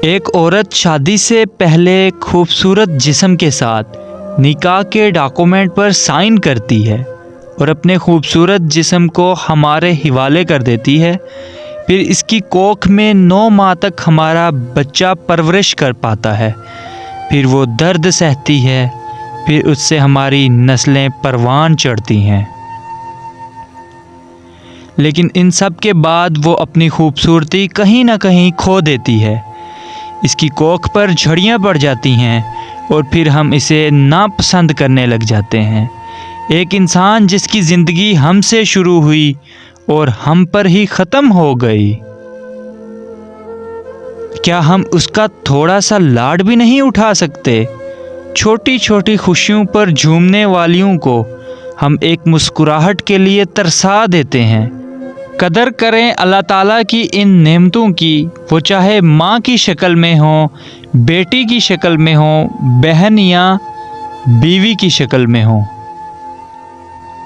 एक औरत शादी से पहले खूबसूरत जिस्म के साथ निकाह के डॉक्यूमेंट पर साइन करती है और अपने खूबसूरत जिस्म को हमारे हवाले कर देती है। फिर इसकी कोख में 9 माह तक हमारा बच्चा परवरिश कर पाता है। फिर वो दर्द सहती है, फिर उससे हमारी नस्लें परवान चढ़ती हैं। लेकिन इन सब के बाद वो अपनी खूबसूरती कहीं ना कहीं खो देती है। इसकी कोख पर झड़ियाँ पड़ जाती हैं और फिर हम इसे नापसंद करने लग जाते हैं। एक इंसान जिसकी ज़िंदगी हमसे शुरू हुई और हम पर ही ख़त्म हो गई। क्या हम उसका थोड़ा सा लाड भी नहीं उठा सकते? छोटी छोटी खुशियों पर झूमने वालियों को हम एक मुस्कुराहट के लिए तरसा देते हैं। कदर करें अल्लाह ताला की इन नेमतों की, वो चाहे माँ की शक्ल में हो, बेटी की शक्ल में हो, बहन या बीवी की शक्ल में हो।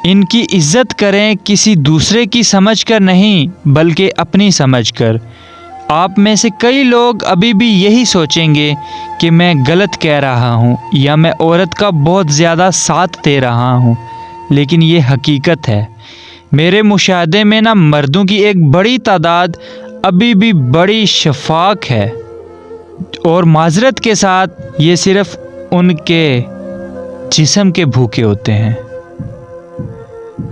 इनकी इज़्ज़त करें किसी दूसरे की समझकर नहीं, बल्कि अपनी समझकर। आप में से कई लोग अभी भी यही सोचेंगे कि मैं गलत कह रहा हूँ या मैं औरत का बहुत ज़्यादा साथ दे रहा हूँ, लेकिन ये हकीकत है। मेरे मुशाहदे में ना मर्दों की एक बड़ी तादाद अभी भी बड़ी शफाक है और माजरत के साथ ये सिर्फ उनके जिस्म के भूखे होते हैं।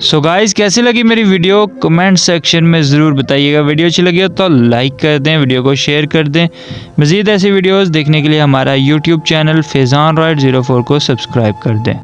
सो गाइस, कैसी लगी मेरी वीडियो कमेंट सेक्शन में ज़रूर बताइएगा। वीडियो अच्छी लगी हो तो लाइक कर दें, वीडियो को शेयर कर दें। मज़ीद ऐसी वीडियोस देखने के लिए हमारा यूट्यूब चैनल फैज़ान रॉयड 04 को सब्सक्राइब कर दें।